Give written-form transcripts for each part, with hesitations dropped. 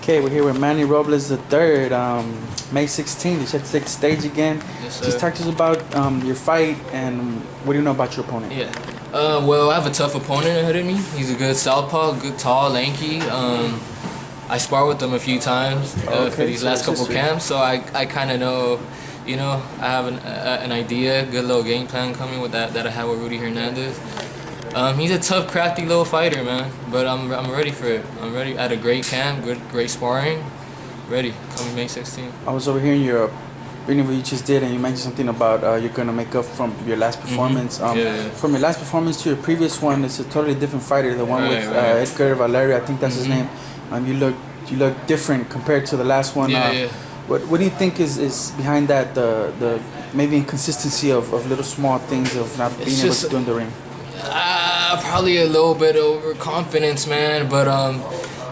Okay, we're here with Manny Robles the third. May 16th, you should take the stage again. Yes, sir. Just talk to us about your fight and what do you know about your opponent? Yeah. Well, I have a tough opponent ahead of me. He's a good southpaw, good, tall, lanky. I spar with him a few times for these last couple camps, so I kind of know, I have an idea, good little game plan coming with that I had with Rudy Hernandez. He's a tough, crafty little fighter, man. But I'm ready for it. I'm ready. At a great camp, great sparring. Ready. Coming May 16th. I was over here in your interview you just did, and you mentioned something about you're gonna make up from your last performance. From your last performance to your previous one, it's a totally different fighter. The one with Edgar Valeria, I think that's his name. You look different compared to the last one. What do you think is behind that? The maybe inconsistency of little small things of not being able to do in the ring. Probably a little bit overconfidence, man. But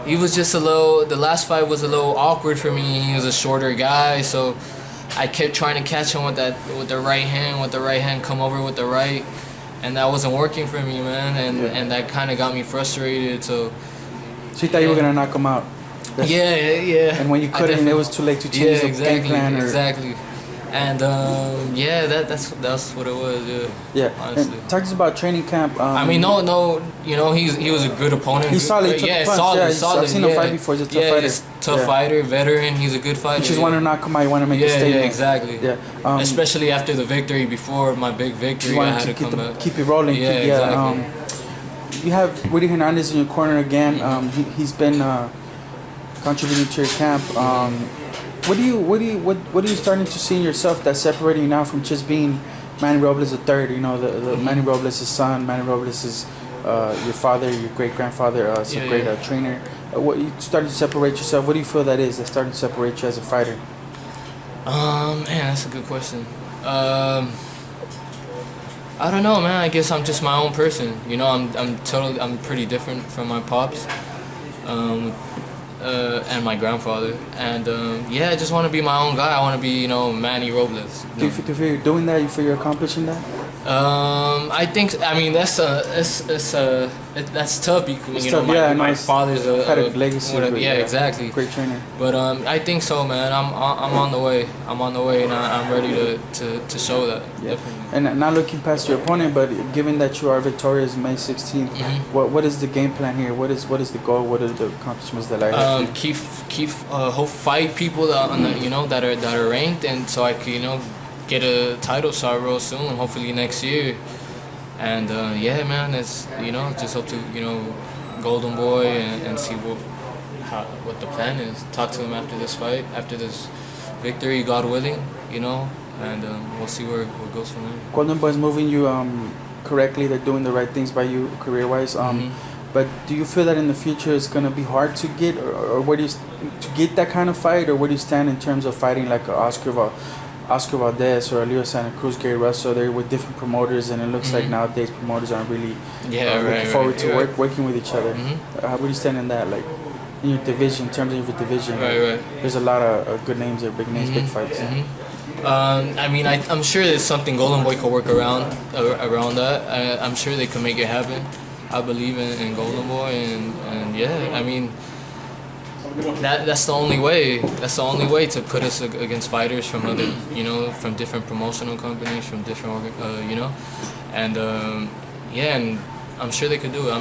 he was just a little. The last fight was a little awkward for me. He was a shorter guy, so I kept trying to catch him with the right hand, come over with the right, and that wasn't working for me, man. And that kind of got me frustrated. So you thought you were gonna knock him out? Yeah. And when you couldn't, it was too late to change the game plan. Exactly. And that's what it was. Yeah. Honestly. And talk to us about training camp. I mean, no. He was a good opponent. He's solid. Solid. I've seen him fight before. He's a tough fighter. He's a tough fighter, veteran. He's a good fighter. You just want to knock him out. You want to make a statement. Yeah, exactly. Yeah. Especially after the victory, before my big victory, I had to come back. Keep it rolling. Exactly. You have Rudy Hernandez in your corner again. He's been contributing to your camp. What are you starting to see in yourself that's separating you now from just being Manny Robles the third? The Manny Robles' son. Manny Robles is your father, your great grandfather. Is a great trainer. What you started to separate yourself? What do you feel that is starting to separate you as a fighter? Man, that's a good question. I don't know, man. I guess I'm just my own person. I'm pretty different from my pops. And my grandfather, and I just want to be my own guy. I want to be, Manny Robles. Do you feel you're doing that? You feel you're accomplishing that? I think. I mean, that's tough because my father's a legacy. Exactly. Great trainer. But I think so, man. I'm on the way. And I'm ready to show that. Yeah. And not looking past your opponent, but given that you are victorious May 16th, what is the game plan here? What is the goal? What are the accomplishments that I hope fight people that are ranked, and so I could get a title shot real soon, hopefully next year. And man, it's just hope to Golden Boy and see what the plan is. Talk to him after this fight, after this victory, God willing, and we'll see where it goes from there. Golden Boy is moving you correctly. They're doing the right things by you career-wise. But do you feel that in the future it's gonna be hard to get, or where do you to get that kind of fight, or where do you stand in terms of fighting like Oscar Valdez or Leo Santa Cruz, Gary Russell? They're with different promoters, and it looks like nowadays promoters aren't really looking forward to working with each other. Where do you stand in that, like in your division, in terms of your division? Right. There's a lot of good names there, big names, big fights. I mean, I'm sure there's something Golden Boy could work around that. I'm sure they can make it happen. I believe in Golden Boy, and I mean, that's the only way. That's the only way to put us against fighters from other, from different promotional companies, from different, and and I'm sure they could do it.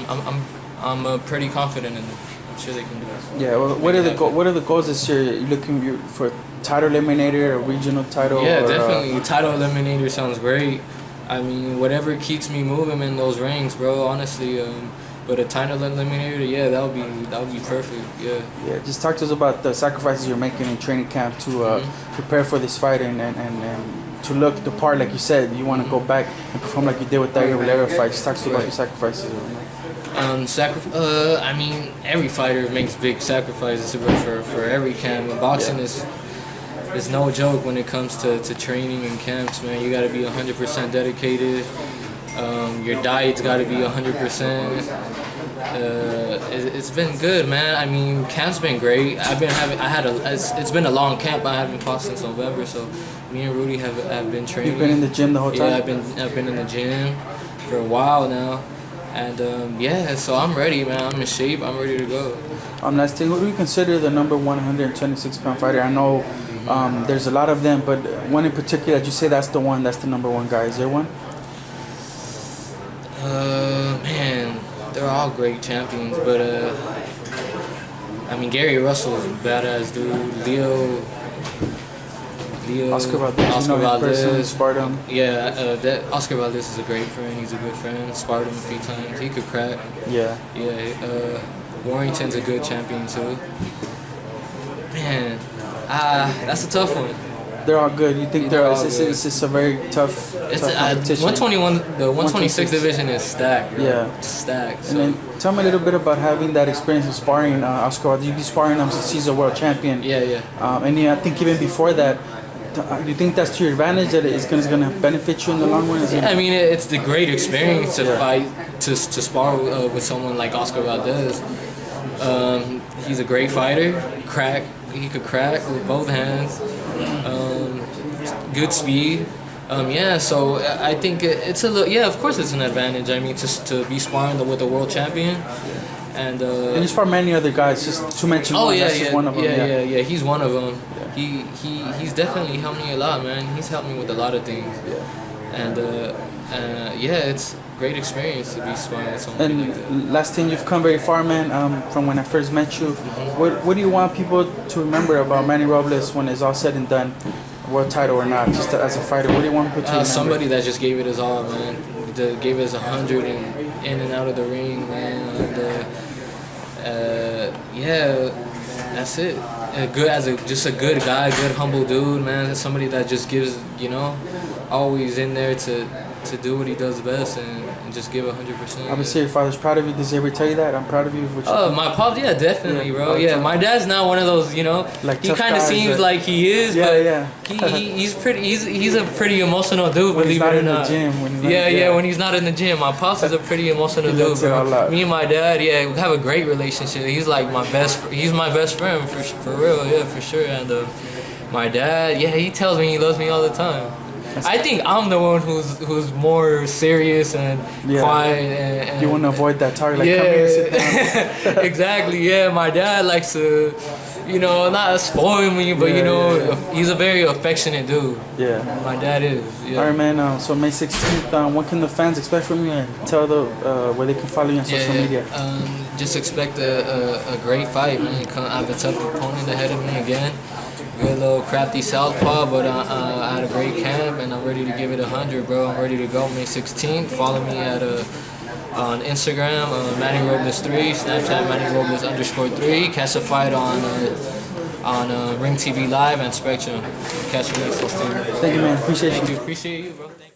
I'm pretty confident in it. I'm sure they can do it. Yeah. Well, what are the goals this year? You looking for title eliminator, a regional title? Yeah, definitely. Title eliminator sounds great. I mean, whatever keeps me moving in those rings, bro. Honestly, but a title eliminator, that would be perfect. Yeah. Just talk to us about the sacrifices you're making in training camp to prepare for this fight and to look the part, like you said. You want to go back and perform like you did with that Valera fight. Just talk to us about your sacrifices. I mean, every fighter makes big sacrifices for every camp. Boxing is no joke when it comes to training and camps, man. You got to be 100% dedicated. Your diet's got to be 100%. It's been good, man. I mean, camp's been great. It's been a long camp. I haven't fought since November, so me and Rudy have been training. You've been in the gym the whole time? Yeah, I've been in the gym for a while now. And yeah, so I'm ready, man. I'm in shape. I'm ready to go. Last thing, who do you consider the number 126-pound fighter? I know there's a lot of them, but one in particular that you say that's the number one guy. Is there one? Man, they're all great champions, but I mean, Gary Russell's a badass dude. Leo. Oscar Valdez, Oscar Valdez. Sparred him. Yeah, that Oscar Valdez is a great friend. He's a good friend. Sparred him a few times. He could crack. Yeah. Yeah. Warrington's a good champion too. Man, that's a tough one. They're all good. You think it's a very tough competition? 121, the 126 division is stacked. Bro. Yeah. Stacked. So. And then tell me a little bit about having that experience of sparring Oscar Valdez. You've been sparring him since he's a world champion. Yeah. And I think even before that, do you think that's to your advantage, that it's going to benefit you in the long run? Yeah, I mean, it's the great experience to fight, to spar with someone like Oscar Valdez. He's a great fighter. He could crack with both hands. Good speed. Yeah, so I think it's a little. Yeah, of course it's an advantage. I mean, just to be sparring with a world champion. And you spar many other guys, just to mention one. That's just one of them. Yeah. He's one of them. Yeah. He's definitely helped me a lot, man. He's helped me with a lot of things. Yeah. And yeah, it's great experience to be sparring with someone like that. Last thing, you've come very far, man. From when I first met you, what do you want people to remember about Manny Robles when it's all said and done, world title or not, just as a fighter? What do you want people to remember? Somebody that just gave it his all, man. Gave us 100 in and out of the ring, man. And, yeah, that's it. Just a good guy, good humble dude, man. Somebody that just gives, always in there to do what he does best and just give 100%. Obviously, your father's proud of you. Does he ever tell you that? I'm proud of you. My pops, yeah, definitely, bro. Yeah, my dad's not one of those, like he kind of seems like he is, but he's a pretty emotional dude, believe it or not. When he's not in the gym. My pops is a pretty emotional dude, bro. Me and my dad, we have a great relationship. He's like he's my best friend for real, yeah, for sure. And my dad, he tells me he loves me all the time. I think I'm the one who's more serious and quiet. And you want to avoid that target, come here, sit down. Exactly, yeah. My dad likes to, not spoil me, but he's a very affectionate dude. Yeah. My dad is. Yeah. All right, man. So May 16th, what can the fans expect from you, and tell where they can follow you on social media? Just expect a great fight, man. I have a tough opponent ahead of me again. Good little crafty southpaw, but I had a great camp and I'm ready to give it 100, bro. I'm ready to go May 16th. Follow me on Instagram, Manny Robles 3, Snapchat Manny Robles _3. Catch the fight on Ring TV Live and Spectrum. Catch me May 16th. Thank you, man. Appreciate you. Appreciate you, bro. Thank you.